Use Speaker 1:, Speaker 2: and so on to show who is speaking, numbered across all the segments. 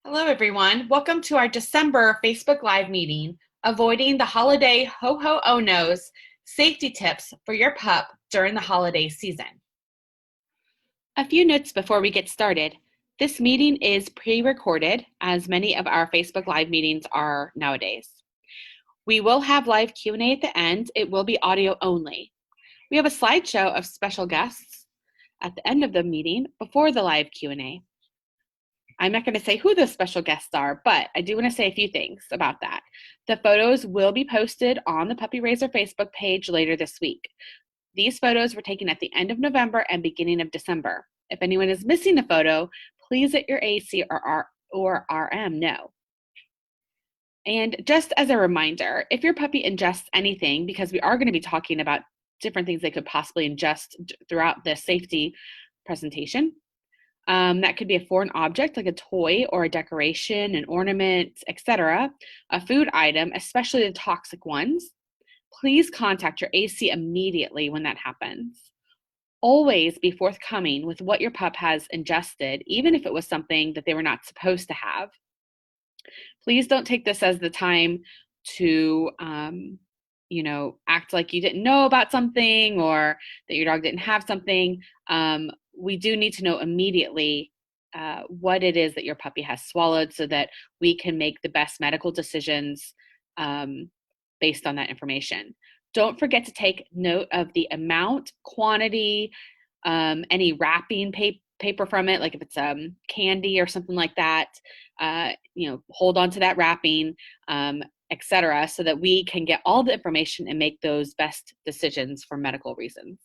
Speaker 1: Hello, everyone. Welcome to our December Facebook Live meeting, Avoiding the Holiday Ho-Ho-Oh-No's, Safety Tips for Your Pup During the Holiday Season. A few notes before we get started. This meeting is pre-recorded, as many of our Facebook Live meetings are nowadays. We will have live Q&A at the end. It will be audio only. We have a slideshow of special guests at the end of the meeting before the live Q&A. I'm not going to say who those special guests are, but I do want to say a few things about that. The photos will be posted on the Puppy Raiser Facebook page later this week. These photos were taken at the end of November and beginning of December. If anyone is missing a photo, please let your AC or RM know. And just as a reminder, if your puppy ingests anything, because we are going to be talking about different things they could possibly ingest throughout the safety presentation, that could be a foreign object like a toy or a decoration, an ornament, etc., a food item, especially the toxic ones. Please contact your AC immediately when that happens. Always be forthcoming with what your pup has ingested, even if it was something that they were not supposed to have. Please don't take this as the time to act like you didn't know about something or that your dog didn't have something. We do need to know immediately what it is that your puppy has swallowed so that we can make the best medical decisions based on that information. Don't forget to take note of the amount, quantity, any wrapping paper from it, like if it's candy or something like that, hold on to that wrapping, etc., so that we can get all the information and make those best decisions for medical reasons.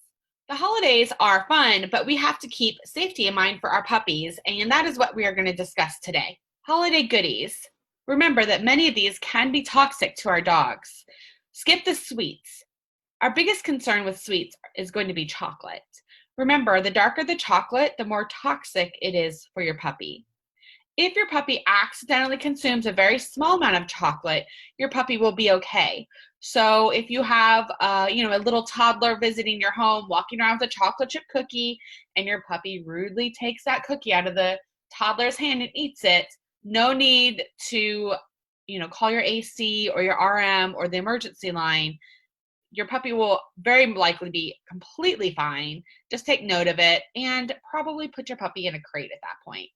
Speaker 1: The holidays are fun, but we have to keep safety in mind for our puppies, and that is what we are going to discuss today. Holiday goodies. Remember that many of these can be toxic to our dogs. Skip the sweets. Our biggest concern with sweets is going to be chocolate. Remember, the darker the chocolate, the more toxic it is for your puppy. If your puppy accidentally consumes a very small amount of chocolate, your puppy will be okay. So if you have a little toddler visiting your home, walking around with a chocolate chip cookie, and your puppy rudely takes that cookie out of the toddler's hand and eats it, no need to call your AC or your RM or the emergency line. Your puppy will very likely be completely fine. Just take note of it and probably put your puppy in a crate at that point.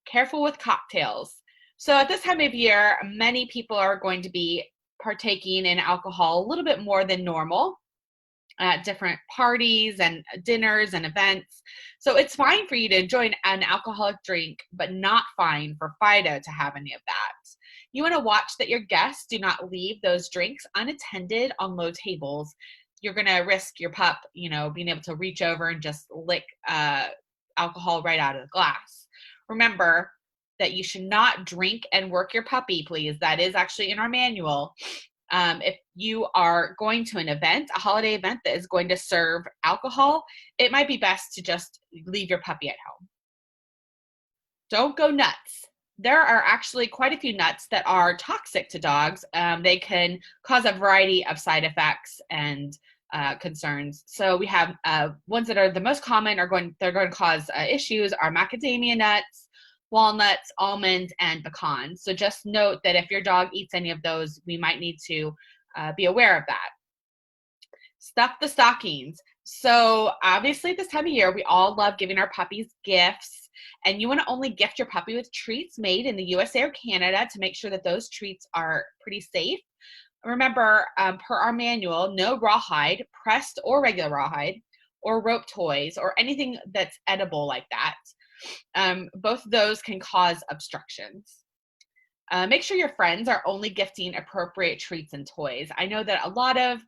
Speaker 1: Careful with cocktails. So at this time of year, many people are going to be partaking in alcohol a little bit more than normal at different parties and dinners and events. So it's fine for you to enjoy an alcoholic drink, but not fine for Fido to have any of that. You want to watch that your guests do not leave those drinks unattended on low tables. You're going to risk your pup, being able to reach over and just lick alcohol right out of the glass. Remember that you should not drink and work your puppy, please. That is actually in our manual. If you are going to an event, a holiday event that is going to serve alcohol, it might be best to just leave your puppy at home. Don't go nuts. There are actually quite a few nuts that are toxic to dogs. They can cause a variety of side effects and concerns. So we have ones that are the most common they're going to cause issues are macadamia nuts, walnuts, almonds, and pecans. So just note that if your dog eats any of those, we might need to be aware of that. Stuff the stockings. So obviously this time of year, we all love giving our puppies gifts, and you want to only gift your puppy with treats made in the USA or Canada to make sure that those treats are pretty safe. Remember, per our manual, no rawhide, pressed or regular rawhide, or rope toys, or anything that's edible like that. Both of those can cause obstructions. Make sure your friends are only gifting appropriate treats and toys. I know that a lot of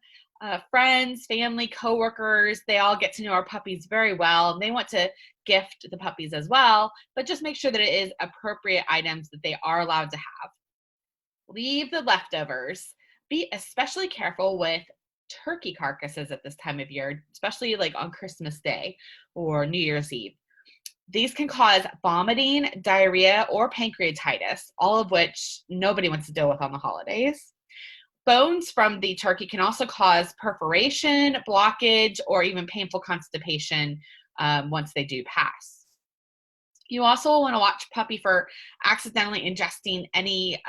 Speaker 1: friends, family, coworkers, they all get to know our puppies very well, and they want to gift the puppies as well, but just make sure that it is appropriate items that they are allowed to have. Leave the leftovers. Be especially careful with turkey carcasses at this time of year, especially like on Christmas Day or New Year's Eve. These can cause vomiting, diarrhea, or pancreatitis, all of which nobody wants to deal with on the holidays. Bones from the turkey can also cause perforation, blockage, or even painful constipation once they do pass. You also want to watch puppy for accidentally ingesting any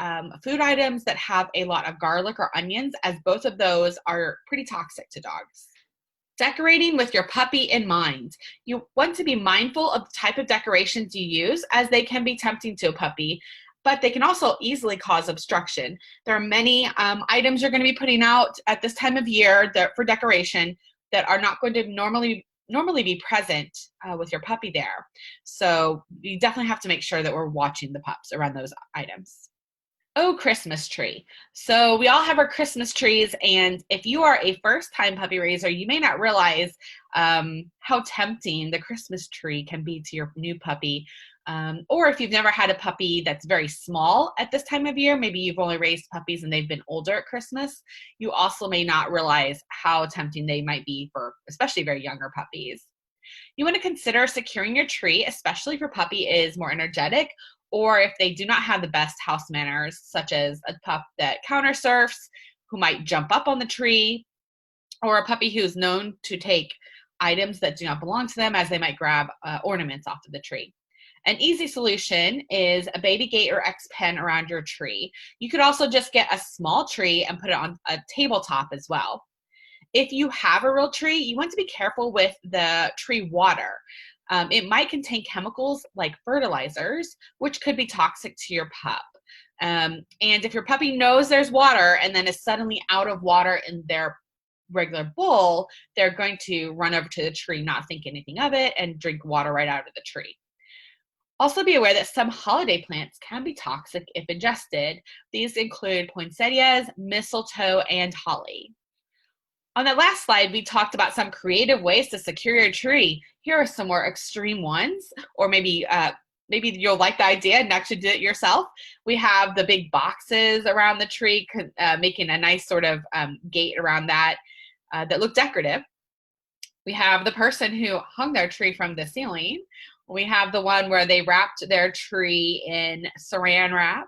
Speaker 1: food items that have a lot of garlic or onions, as both of those are pretty toxic to dogs. Decorating with your puppy in mind. You want to be mindful of the type of decorations you use, as they can be tempting to a puppy, but they can also easily cause obstruction. There are many items you're going to be putting out at this time of year for decoration that are not going to normally be present with your puppy there. So you definitely have to make sure that we're watching the pups around those items. Oh, Christmas tree. So we all have our Christmas trees, and if you are a first-time puppy raiser, you may not realize how tempting the Christmas tree can be to your new puppy. Or if you've never had a puppy that's very small at this time of year, maybe you've only raised puppies and they've been older at Christmas, you also may not realize how tempting they might be for especially very younger puppies. You want to consider securing your tree, especially if your puppy is more energetic or if they do not have the best house manners, such as a pup that counter surfs, who might jump up on the tree, or a puppy who's known to take items that do not belong to them, as they might grab ornaments off of the tree. An easy solution is a baby gate or X pen around your tree. You could also just get a small tree and put it on a tabletop as well. If you have a real tree, you want to be careful with the tree water. It might contain chemicals like fertilizers, which could be toxic to your pup. And if your puppy knows there's water and then is suddenly out of water in their regular bowl, they're going to run over to the tree, not think anything of it, and drink water right out of the tree. Also be aware that some holiday plants can be toxic if ingested. These include poinsettias, mistletoe, and holly. On that last slide, we talked about some creative ways to secure your tree. Here are some more extreme ones, or maybe you'll like the idea and actually do it yourself. We have the big boxes around the tree, making a nice sort of gate around that that look decorative. We have the person who hung their tree from the ceiling. We have the one where they wrapped their tree in saran wrap.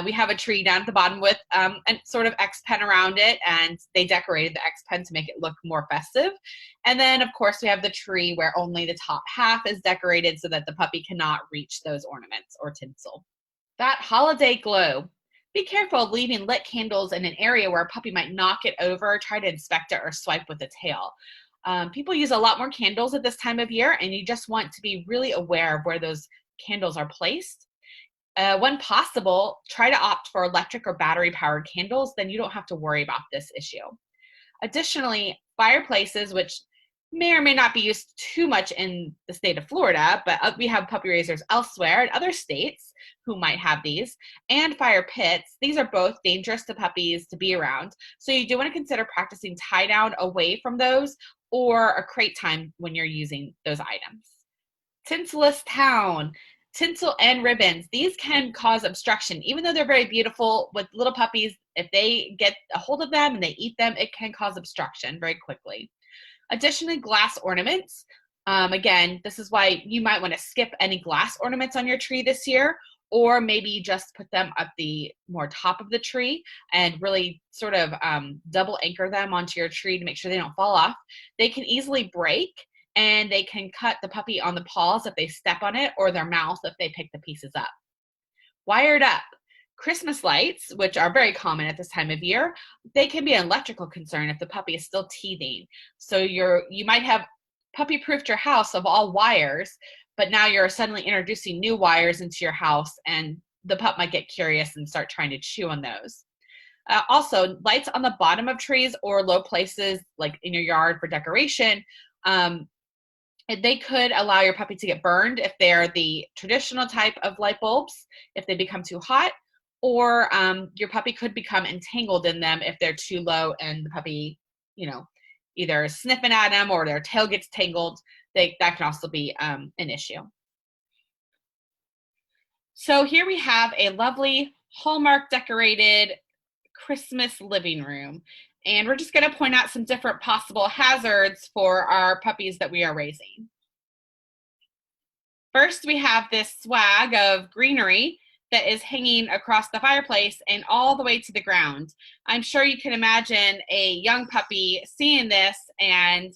Speaker 1: We have a tree down at the bottom with a sort of X pen around it, and they decorated the X pen to make it look more festive. And then, of course, we have the tree where only the top half is decorated so that the puppy cannot reach those ornaments or tinsel. That holiday glow. Be careful of leaving lit candles in an area where a puppy might knock it over, try to inspect it, or swipe with a tail. People use a lot more candles at this time of year, and you just want to be really aware of where those candles are placed. When possible, try to opt for electric or battery-powered candles, then you don't have to worry about this issue. Additionally, fireplaces, which may or may not be used too much in the state of Florida, but we have puppy raisers elsewhere in other states who might have these, and fire pits. These are both dangerous to puppies to be around, so you do want to consider practicing tie down away from those or a crate time when you're using those items. Tinseless town. Tinsel and ribbons, these can cause obstruction. Even though they're very beautiful with little puppies, if they get a hold of them and they eat them, it can cause obstruction very quickly. Additionally, glass ornaments. Again, this is why you might want to skip any glass ornaments on your tree this year, or maybe just put them at the more top of the tree and really sort of double anchor them onto your tree to make sure they don't fall off. They can easily break, and they can cut the puppy on the paws if they step on it, or their mouth if they pick the pieces up. Wired up. Christmas lights, which are very common at this time of year, they can be an electrical concern if the puppy is still teething. So you might have puppy-proofed your house of all wires, but now you're suddenly introducing new wires into your house, and the pup might get curious and start trying to chew on those. Also, lights on the bottom of trees or low places like in your yard for decoration, they could allow your puppy to get burned if they're the traditional type of light bulbs, if they become too hot, or your puppy could become entangled in them if they're too low and the puppy, either sniffing at them or their tail gets tangled. That can also be an issue. So here we have a lovely Hallmark decorated Christmas living room. And we're just going to point out some different possible hazards for our puppies that we are raising. First, we have this swag of greenery that is hanging across the fireplace and all the way to the ground. I'm sure you can imagine a young puppy seeing this and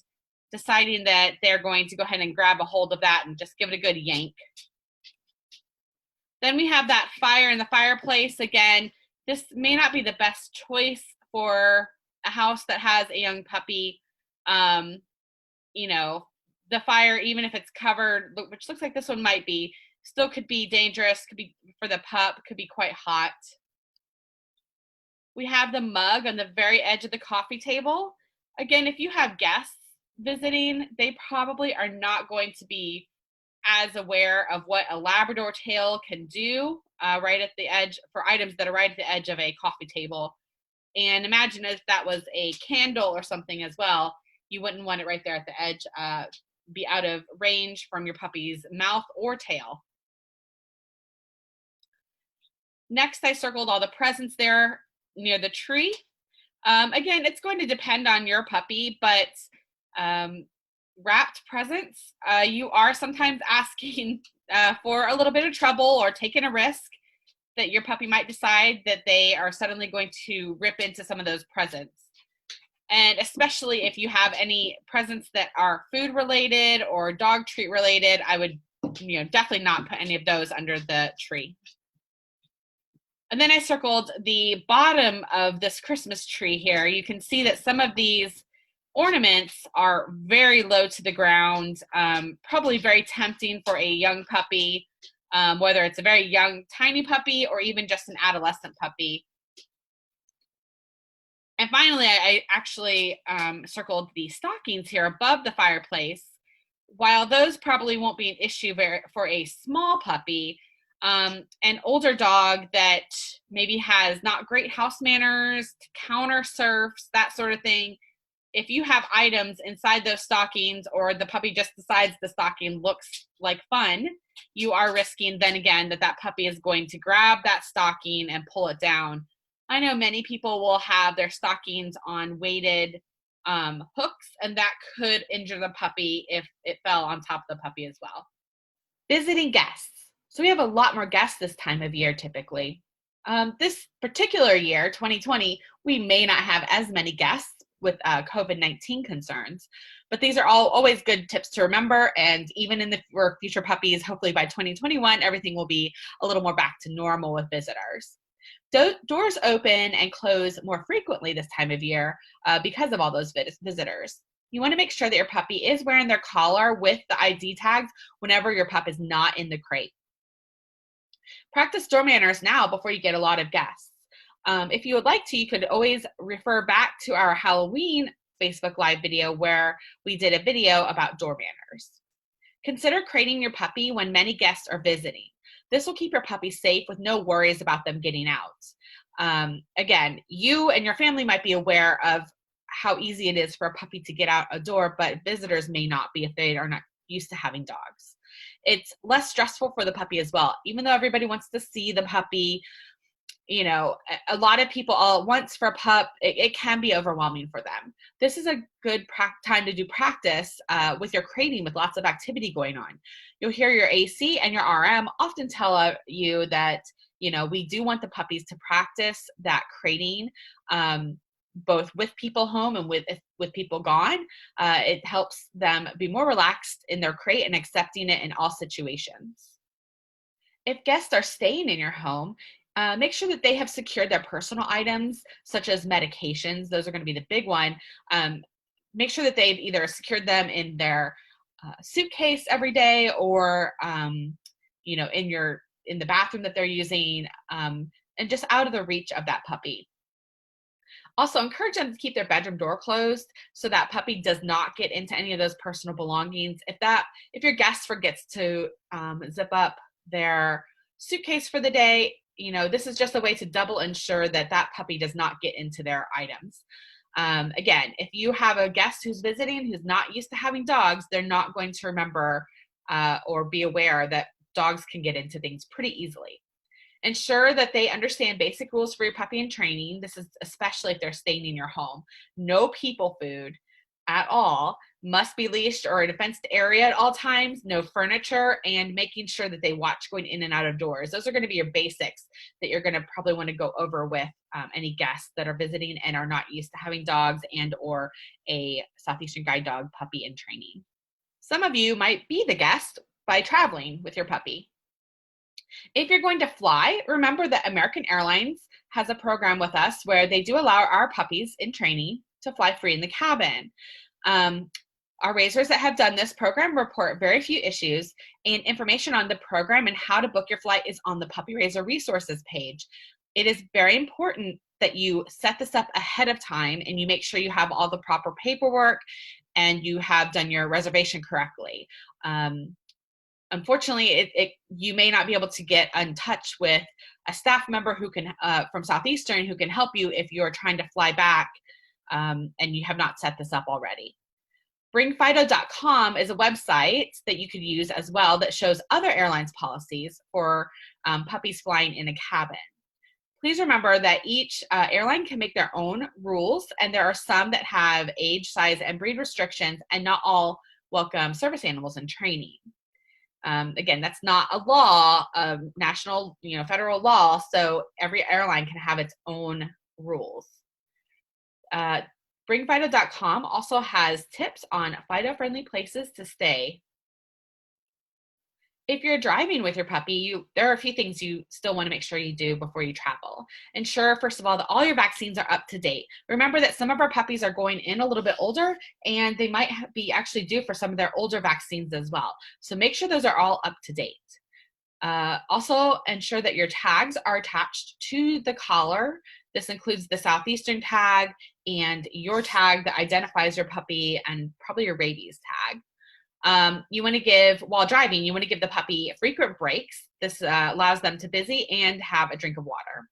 Speaker 1: deciding that they're going to go ahead and grab a hold of that and just give it a good yank. Then we have that fire in the fireplace. Again, this may not be the best choice for a house that has a young puppy. You know, the fire, even if it's covered, which looks like this one might be, still could be dangerous, could be for the pup, could be quite hot. We have the mug on the very edge of the coffee table. Again, if you have guests visiting, they probably are not going to be as aware of what a Labrador tail can do right at the edge for items that are right at the edge of a coffee table. And imagine if that was a candle or something as well, you wouldn't want it right there at the edge, be out of range from your puppy's mouth or tail. Next, I circled all the presents there near the tree. Again, it's going to depend on your puppy, but wrapped presents, you are sometimes asking for a little bit of trouble or taking a risk that your puppy might decide that they are suddenly going to rip into some of those presents. And especially if you have any presents that are food related or dog treat related, I would definitely not put any of those under the tree. And then I circled the bottom of this Christmas tree here. You can see that some of these ornaments are very low to the ground, probably very tempting for a young puppy, whether it's a very young, tiny puppy or even just an adolescent puppy. And finally, I actually circled the stockings here above the fireplace. While those probably won't be an issue for a small puppy, an older dog that maybe has not great house manners, counter surfs, that sort of thing, if you have items inside those stockings or the puppy just decides the stocking looks like fun, you are risking then again that puppy is going to grab that stocking and pull it down. I know many people will have their stockings on weighted hooks, and that could injure the puppy if it fell on top of the puppy as well. Visiting guests. So we have a lot more guests this time of year typically. This particular year, 2020, we may not have as many guests with COVID-19 concerns, but these are always good tips to remember. And even for future puppies, hopefully by 2021, everything will be a little more back to normal with visitors. Doors open and close more frequently this time of year because of all those visitors. You want to make sure that your puppy is wearing their collar with the ID tags whenever your pup is not in the crate. Practice door manners now before you get a lot of guests. If you would like to, you could always refer back to our Halloween Facebook Live video where we did a video about door manners. Consider crating your puppy when many guests are visiting. This will keep your puppy safe with no worries about them getting out. Again, you and your family might be aware of how easy it is for a puppy to get out a door, but visitors may not be if they are not used to having dogs. It's less stressful for the puppy as well. Even though everybody wants to see the puppy, a lot of people all at once for a pup, it can be overwhelming for them. This is a good time to do practice with your crating with lots of activity going on. You'll hear your AC and your RM often tell you that, we do want the puppies to practice that crating, both with people home and with people gone. It helps them be more relaxed in their crate and accepting it in all situations. If guests are staying in your home, make sure that they have secured their personal items, such as medications. Those are going to be the big one. Make sure that they've either secured them in their suitcase every day or, in the bathroom that they're using, and just out of the reach of that puppy. Also, encourage them to keep their bedroom door closed so that puppy does not get into any of those personal belongings. If your guest forgets to zip up their suitcase for the day, this is just a way to double ensure that puppy does not get into their items. Again, if you have a guest who's visiting who's not used to having dogs, they're not going to remember or be aware that dogs can get into things pretty easily. Ensure that they understand basic rules for your puppy in training. This is especially if they're staying in your home. No people food at all, must be leashed or in a fenced area at all times, no furniture, and making sure that they watch going in and out of doors. Those are going to be your basics that you're going to probably want to go over with any guests that are visiting and are not used to having dogs and or a Southeastern Guide dog puppy in training. Some of you might be the guest by traveling with your puppy. If you're going to fly, remember that American Airlines has a program with us where they do allow our puppies in training to fly free in the cabin. Um, our raisers that have done this program report very few issues, and information on the program and how to book your flight is on the Puppy Raiser resources page. It is very important that you set this up ahead of time and you make sure you have all the proper paperwork and you have done your reservation correctly. Unfortunately, you may not be able to get in touch with a staff member who can from Southeastern who can help you if you're trying to fly back and you have not set this up already. BringFido.com is a website that you could use as well that shows other airlines policies for puppies flying in a cabin. Please remember that each airline can make their own rules, and there are some that have age, size, and breed restrictions, and not all welcome service animals in training. Again, that's not a law, national, federal law, so every airline can have its own rules. BringFido.com also has tips on Fido-friendly places to stay. If you're driving with your puppy, there are a few things you still want to make sure you do before you travel. Ensure, first of all, that all your vaccines are up to date. Remember that some of our puppies are going in a little bit older, and they might be actually due for some of their older vaccines as well. So make sure those are all up to date. Also, ensure that your tags are attached to the collar. This includes the Southeastern tag and your tag that identifies your puppy and probably your rabies tag. You want to give, while driving, you want to give the puppy frequent breaks. This allows them to busy and have a drink of water.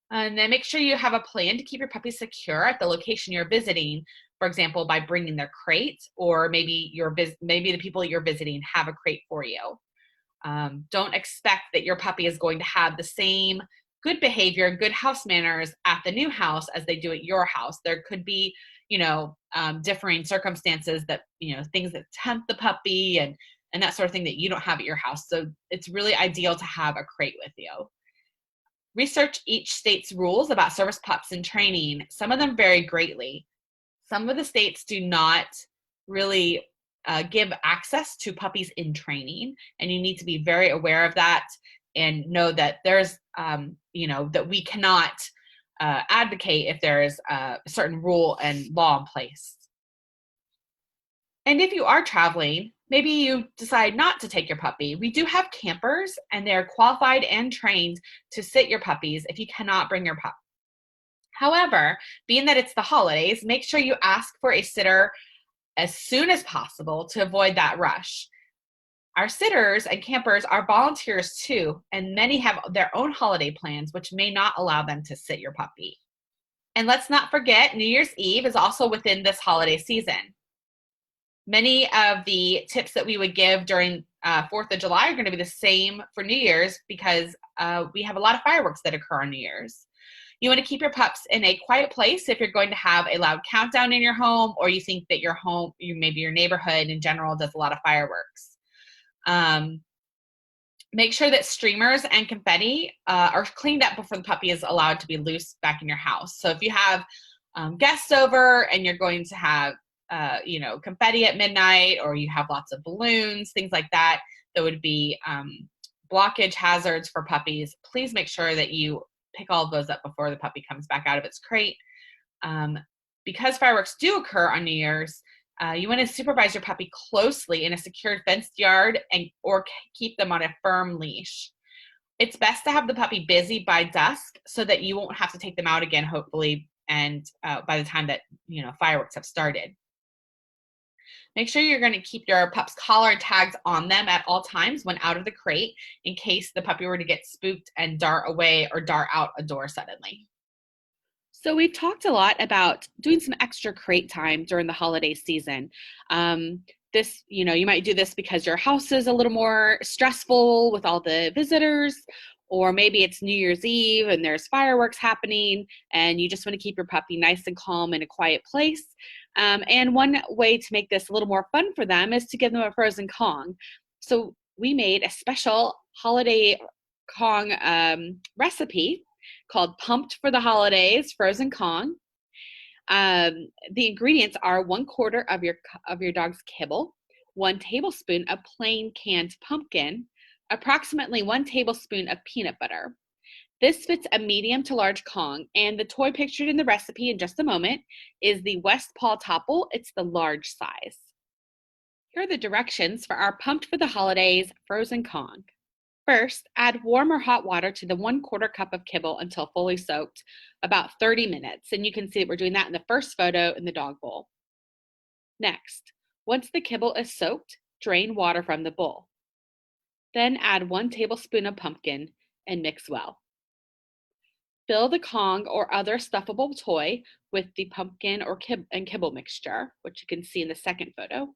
Speaker 1: And then make sure you have a plan to keep your puppy secure at the location you're visiting, for example, by bringing their crate, or maybe the people you're visiting have a crate for you. Don't expect that your puppy is going to have the same good behavior, good house manners at the new house as they do at your house. There could be, differing circumstances that, things that tempt the puppy and that sort of thing that you don't have at your house. So it's really ideal to have a crate with you. Research each state's rules about service pups and training. Some of them vary greatly. Some of the states do not really give access to puppies in training, and you need to be very aware of that and know that there's, that we cannot advocate if there is a certain rule and law in place. And if you are traveling, maybe you decide not to take your puppy. We do have campers, and they're qualified and trained to sit your puppies if you cannot bring your pup. However, being that it's the holidays, make sure you ask for a sitter as soon as possible to avoid that rush. Our sitters and campers are volunteers too, and many have their own holiday plans, which may not allow them to sit your puppy. And let's not forget, New Year's Eve is also within this holiday season. Many of the tips that we would give during 4th of July are going to be the same for New Year's because we have a lot of fireworks that occur on New Year's. You want to keep your pups in a quiet place if you're going to have a loud countdown in your home, or you think that your home, maybe your neighborhood in general, does a lot of fireworks. Make sure that streamers and confetti are cleaned up before the puppy is allowed to be loose back in your house. So if you have guests over and you're going to have confetti at midnight, or you have lots of balloons, things like that, that would be blockage hazards for puppies, please make sure that you pick all of those up before the puppy comes back out of its crate. Because fireworks do occur on New Year's, you want to supervise your puppy closely in a secured fenced yard or keep them on a firm leash. It's best to have the puppy busy by dusk so that you won't have to take them out again, hopefully, and by the time that fireworks have started. Make sure you're going to keep your pup's collar and tags on them at all times when out of the crate, in case the puppy were to get spooked and dart away or dart out a door suddenly. So we've talked a lot about doing some extra crate time during the holiday season. This, you might do this because your house is a little more stressful with all the visitors, or maybe it's New Year's Eve and there's fireworks happening and you just want to keep your puppy nice and calm in a quiet place. And one way to make this a little more fun for them is to give them a frozen Kong. So we made a special holiday Kong recipe called Pumped for the Holidays Frozen Kong. The ingredients are 1/4 of your dog's kibble, 1 tablespoon of plain canned pumpkin, approximately 1 tablespoon of peanut butter. This fits a medium to large Kong, and the toy pictured in the recipe in just a moment is the West Paw Topple. It's the large size. Here are the directions for our pumped for the holidays frozen Kong. First, add warm or hot water to the 1/4 cup of kibble until fully soaked, about 30 minutes. And you can see that we're doing that in the first photo in the dog bowl. Next, once the kibble is soaked, drain water from the bowl. Then add 1 tablespoon of pumpkin and mix well. Fill the Kong or other stuffable toy with the pumpkin or kibble mixture, which you can see in the second photo.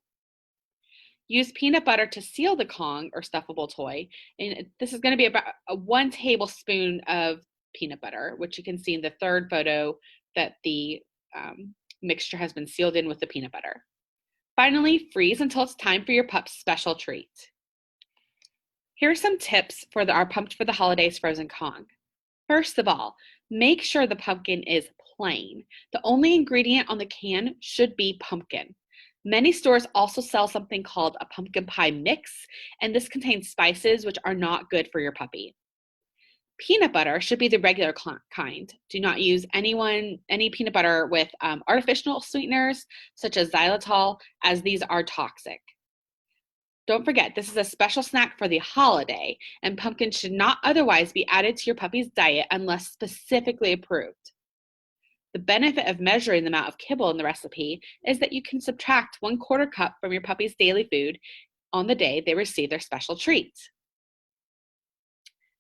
Speaker 1: Use peanut butter to seal the Kong or stuffable toy. And this is going to be about 1 tablespoon of peanut butter, which you can see in the third photo that the mixture has been sealed in with the peanut butter. Finally, freeze until it's time for your pup's special treat. Here are some tips for our pumped for the holidays frozen Kong. First of all, make sure the pumpkin is plain. The only ingredient on the can should be pumpkin. Many stores also sell something called a pumpkin pie mix, and this contains spices which are not good for your puppy. Peanut butter should be the regular kind. Do not use any peanut butter with artificial sweeteners such as xylitol, as these are toxic. Don't forget, this is a special snack for the holiday, and pumpkin should not otherwise be added to your puppy's diet unless specifically approved. The benefit of measuring the amount of kibble in the recipe is that you can subtract 1/4 cup from your puppy's daily food on the day they receive their special treat.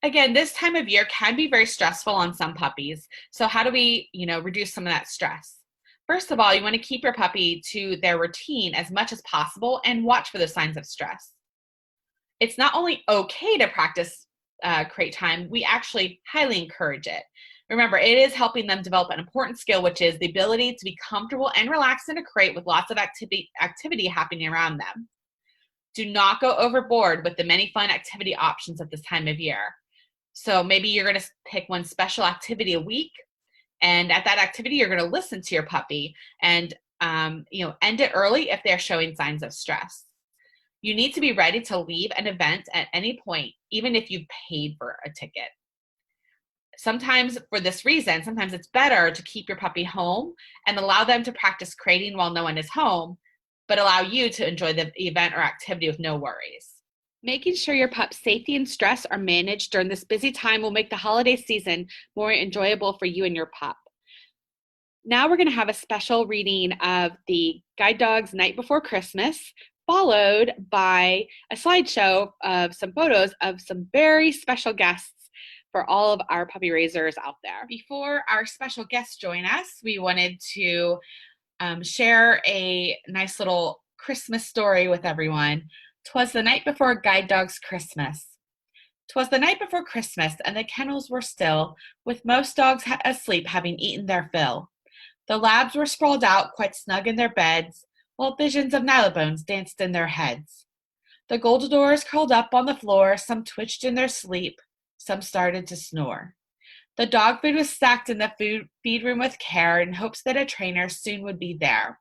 Speaker 1: Again, this time of year can be very stressful on some puppies. So how do we, reduce some of that stress? First of all, you want to keep your puppy to their routine as much as possible and watch for the signs of stress. It's not only okay to practice crate time, we actually highly encourage it. Remember, it is helping them develop an important skill, which is the ability to be comfortable and relaxed in a crate with lots of activity happening around them. Do not go overboard with the many fun activity options at this time of year. So maybe you're going to pick one special activity a week, and at that activity, you're going to listen to your puppy and end it early if they're showing signs of stress. You need to be ready to leave an event at any point, even if you've paid for a ticket. Sometimes for this reason, sometimes it's better to keep your puppy home and allow them to practice crating while no one is home, but allow you to enjoy the event or activity with no worries. Making sure your pup's safety and stress are managed during this busy time will make the holiday season more enjoyable for you and your pup. Now we're going to have a special reading of the Guide Dog's Night Before Christmas, followed by a slideshow of some photos of some very special guests for all of our puppy raisers out there. Before our special guests join us, we wanted to share a nice little Christmas story with everyone. 'Twas the night before Guide Dog's Christmas. 'Twas the night before Christmas, and the kennels were still, with most dogs asleep, having eaten their fill. The labs were sprawled out, quite snug in their beds, while visions of Nylabones danced in their heads. The Goldadors curled up on the floor, some twitched in their sleep, some started to snore. The dog food was stacked in the feed room with care, in hopes that a trainer soon would be there.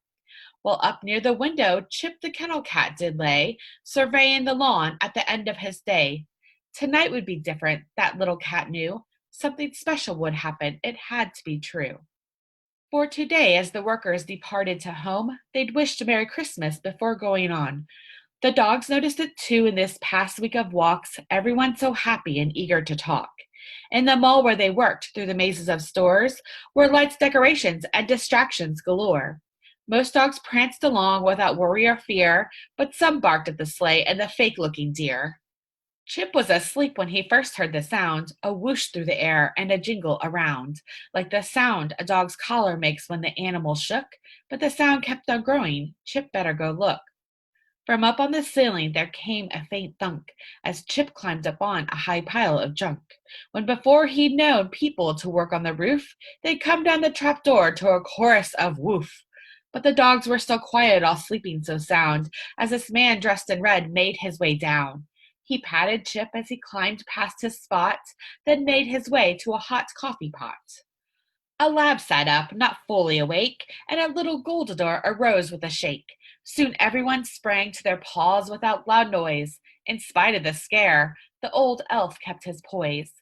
Speaker 1: While up near the window, Chip the kennel cat did lay, surveying the lawn at the end of his day. Tonight would be different, that little cat knew. Something special would happen, it had to be true. For today, as the workers departed to home, they'd wished a Merry Christmas before going on. The dogs noticed it too in this past week of walks, everyone so happy and eager to talk. In the mall where they worked, through the mazes of stores, were lights, decorations, and distractions galore. Most dogs pranced along without worry or fear, but some barked at the sleigh and the fake-looking deer. Chip was asleep when he first heard the sound, a whoosh through the air and a jingle around, like the sound a dog's collar makes when the animal shook, but the sound kept on growing. Chip better go look. From up on the ceiling there came a faint thunk, as Chip climbed up on a high pile of junk. When before he'd known people to work on the roof, they'd come down the trapdoor to a chorus of woof. But the dogs were still quiet, all sleeping so sound, as this man dressed in red made his way down. He patted Chip as he climbed past his spot, then made his way to a hot coffee pot. A lab sat up, not fully awake, and a little goldador arose with a shake. Soon everyone sprang to their paws without loud noise. In spite of the scare, the old elf kept his poise.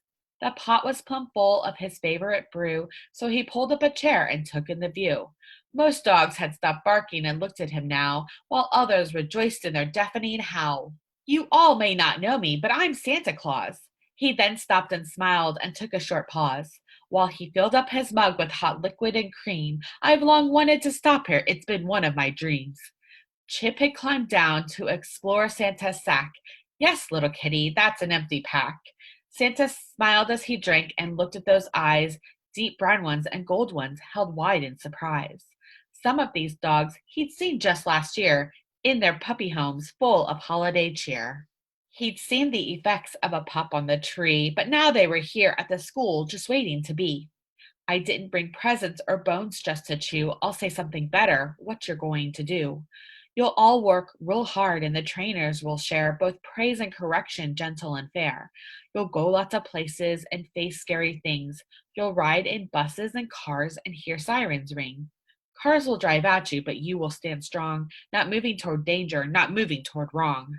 Speaker 1: The pot was plumb full of his favorite brew, so he pulled up a chair and took in the view. Most dogs had stopped barking and looked at him now, while others rejoiced in their deafening howl. You all may not know me, but I'm Santa Claus. He then stopped and smiled and took a short pause. While he filled up his mug with hot liquid and cream, I've long wanted to stop here. It's been one of my dreams. Chip had climbed down to explore Santa's sack. Yes, little kitty, that's an empty pack. Santa smiled as he drank and looked at those eyes, deep brown ones and gold ones, held wide in surprise. Some of these dogs he'd seen just last year in their puppy homes full of holiday cheer. He'd seen the effects of a pup on the tree, but now they were here at the school just waiting to be. I didn't bring presents or bones just to chew. I'll say something better, what you're going to do. You'll all work real hard and the trainers will share both praise and correction, gentle and fair. You'll go lots of places and face scary things. You'll ride in buses and cars and hear sirens ring. Cars will drive at you, but you will stand strong, not moving toward danger, not moving toward wrong.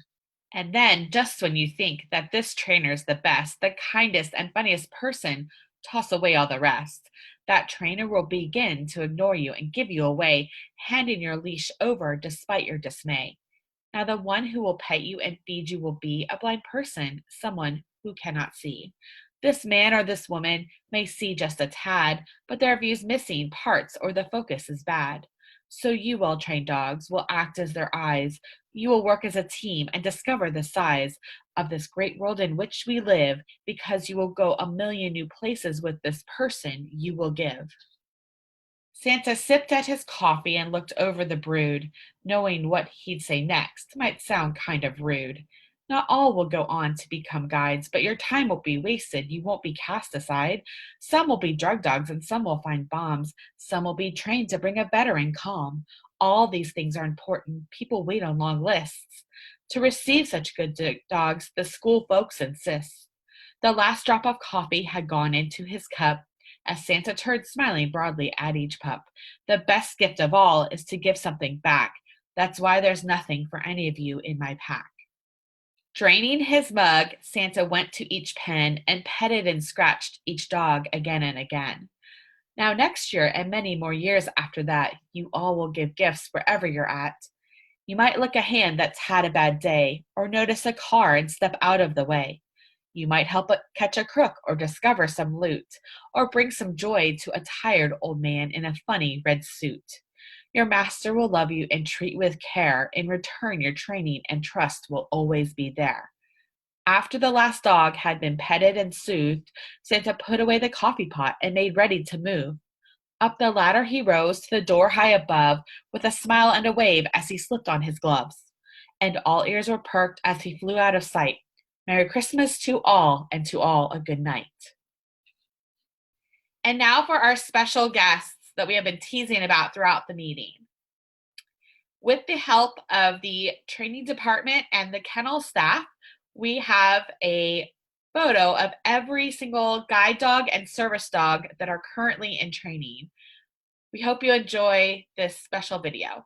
Speaker 1: And then, just when you think that this trainer's the best, the kindest, and funniest person, toss away all the rest. That trainer will begin to ignore you and give you away, handing your leash over despite your dismay. Now, the one who will pet you and feed you will be a blind person, someone who cannot see. This man or this woman may see just a tad, but their view's missing parts or the focus is bad. So you well-trained dogs will act as their eyes. You will work as a team and discover the size of this great world in which we live, because you will go a million new places with this person you will give. Santa sipped at his coffee and looked over the brood, knowing what he'd say next might sound kind of rude. Not all will go on to become guides, but your time won't be wasted. You won't be cast aside. Some will be drug dogs and some will find bombs. Some will be trained to bring a veteran calm. All these things are important. People wait on long lists. To receive such good dogs, the school folks insist. The last drop of coffee had gone into his cup as Santa turned smiling broadly at each pup. The best gift of all is to give something back. That's why there's nothing for any of you in my pack. Draining his mug, Santa went to each pen and petted and scratched each dog again and again. Now next year and many more years after that, you all will give gifts wherever you're at. You might lick a hand that's had a bad day, or notice a car and step out of the way. You might help catch a crook or discover some loot, or bring some joy to a tired old man in a funny red suit. Your master will love you and treat with care. In return, your training and trust will always be there. After the last dog had been petted and soothed, Santa put away the coffee pot and made ready to move. Up the ladder he rose to the door high above, with a smile and a wave as he slipped on his gloves. And all ears were perked as he flew out of sight. Merry Christmas to all, and to all a good night. And now for our special guests that we have been teasing about throughout the meeting. With the help of the training department and the kennel staff, we have a photo of every single guide dog and service dog that are currently in training. We hope you enjoy this special video.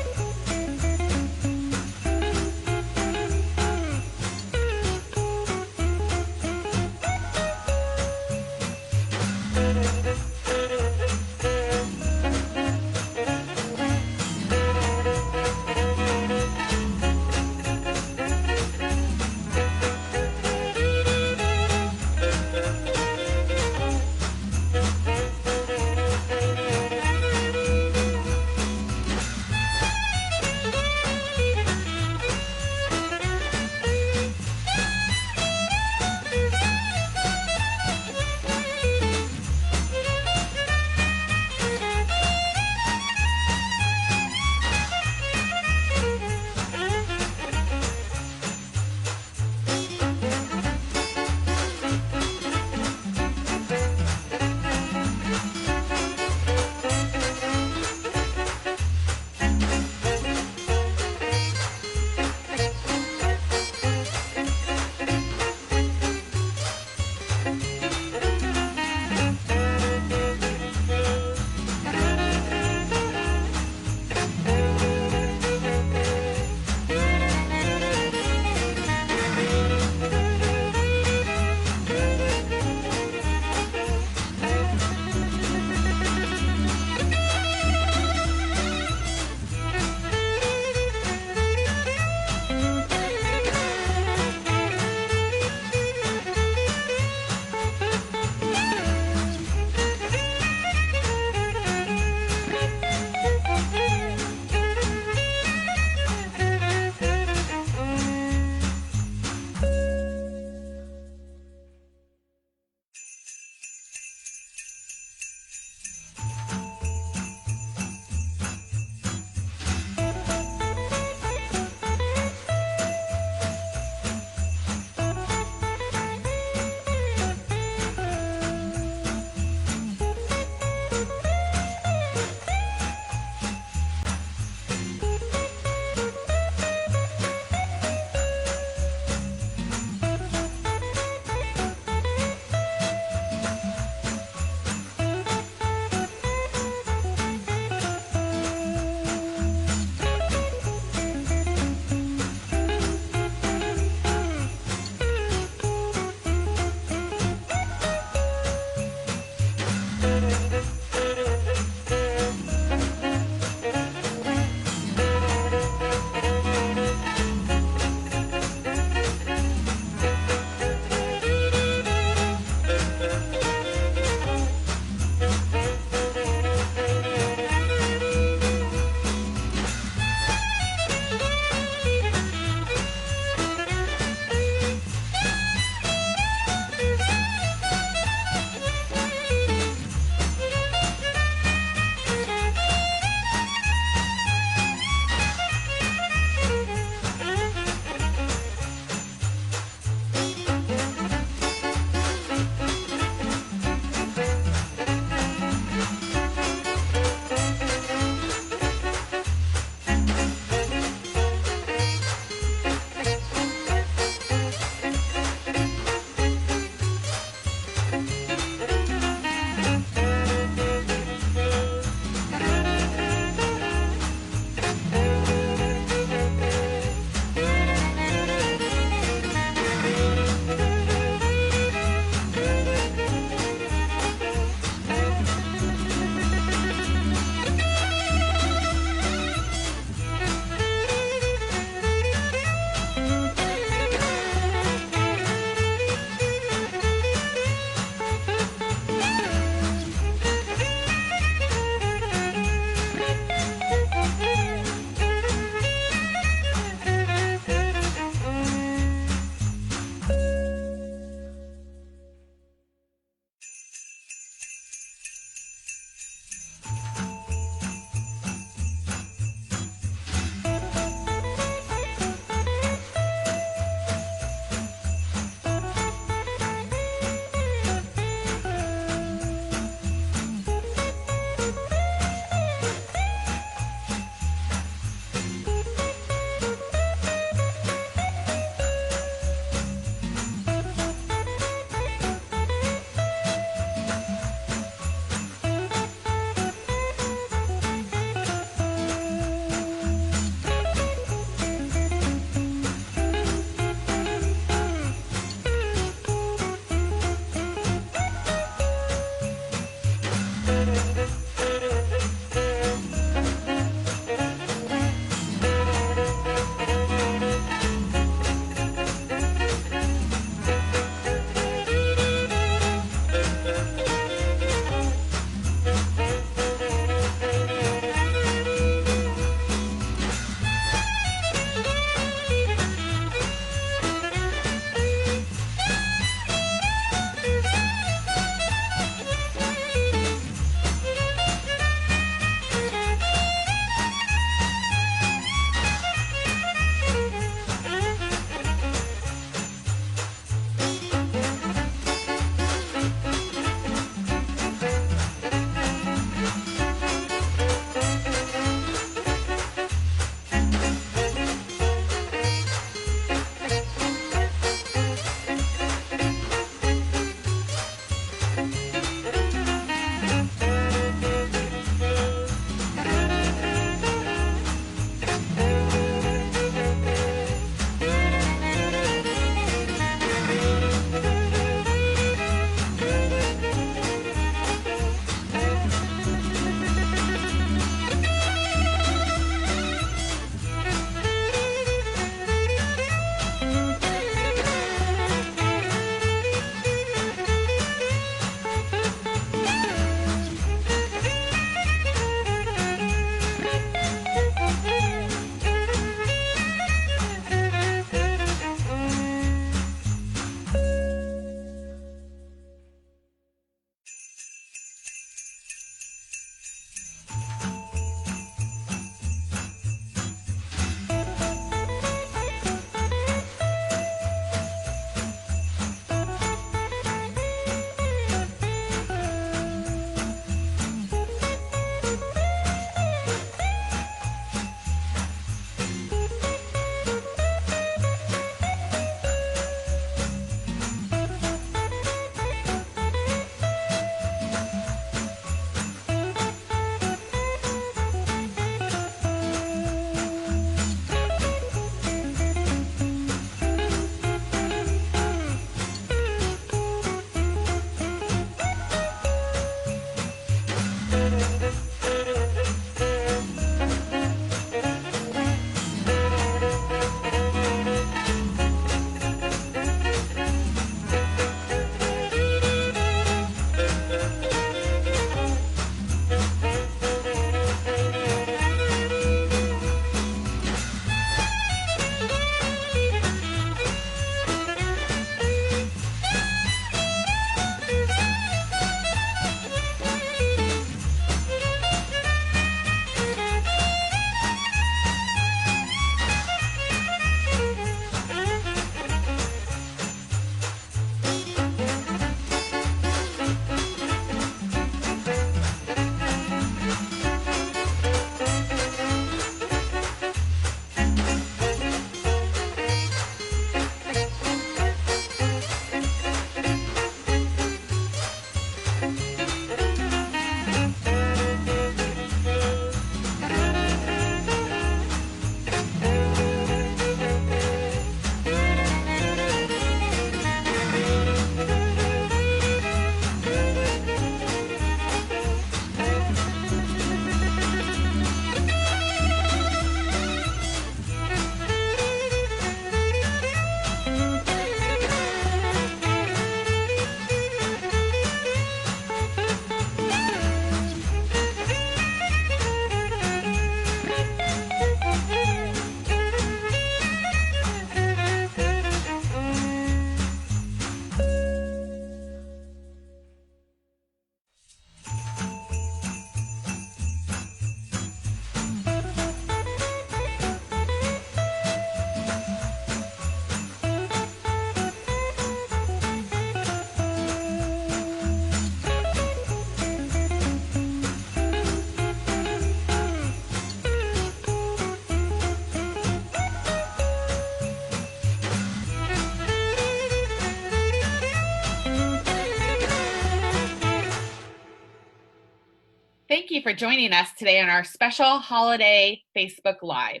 Speaker 1: Thank you for joining us today on our special holiday Facebook Live.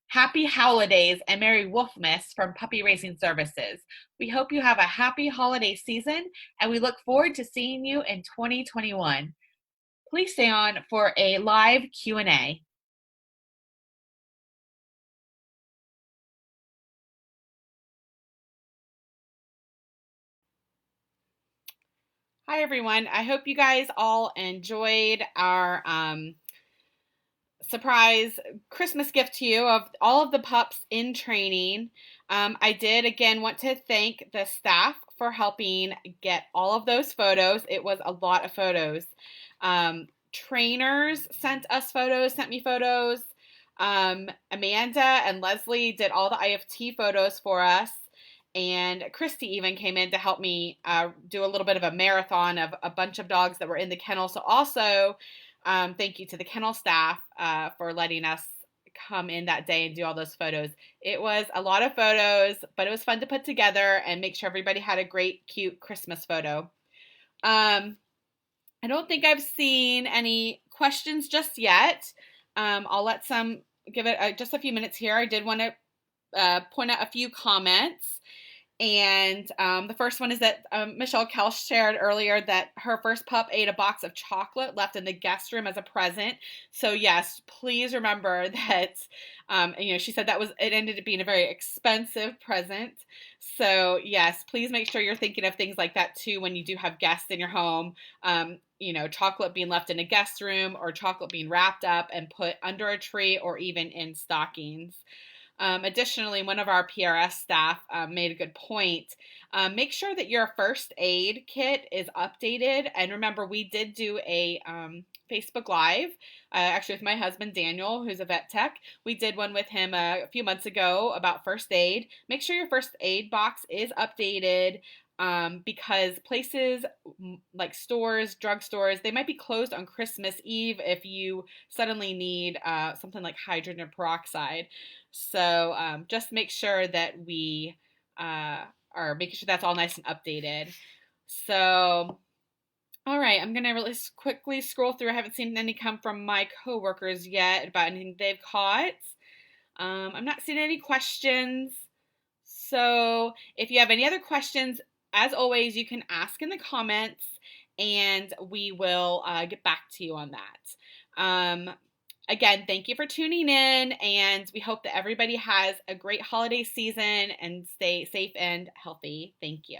Speaker 1: Happy holidays and Merry Wolfmas from Puppy Raising Services. We hope you have a happy holiday season, and we look forward to seeing you in 2021. Please stay on for a live Q&A. Hi, everyone. I hope you guys all enjoyed our surprise Christmas gift to you of all of the pups in training. I did again want to thank the staff for helping get all of those photos. It was a lot of photos. Trainers sent me photos. Amanda and Leslie did all the IFT photos for us. And Christy even came in to help me do a little bit of a marathon of a bunch of dogs that were in the kennel. So also, thank you to the kennel staff for letting us come in that day and do all those photos. It was a lot of photos, but it was fun to put together and make sure everybody had a great, cute Christmas photo. I don't think I've seen any questions just yet. I'll give it just a few minutes here. I did want to point out a few comments. And the first one is that Michelle Kelch shared earlier that her first pup ate a box of chocolate left in the guest room as a present. So yes, please remember that, she said it ended up being a very expensive present. So yes, please make sure you're thinking of things like that too when you do have guests in your home. Chocolate being left in a guest room or chocolate being wrapped up and put under a tree or even in stockings. Additionally, one of our PRS staff made a good point. Make sure that your first aid kit is updated. And remember, we did do a Facebook Live, actually with my husband, Daniel, who's a vet tech. We did one with him a few months ago about first aid. Make sure your first aid box is updated. Because places like stores, drugstores, they might be closed on Christmas Eve if you suddenly need something like hydrogen peroxide. So just make sure that we are making sure that's all nice and updated. So, all right, I'm going to really quickly scroll through. I haven't seen any come from my coworkers yet about anything they've caught. I'm not seeing any questions. So if you have any other questions, as always, you can ask in the comments and we will get back to you on that. Again, thank you for tuning in, and we hope that everybody has a great holiday season and stay safe and healthy. Thank you.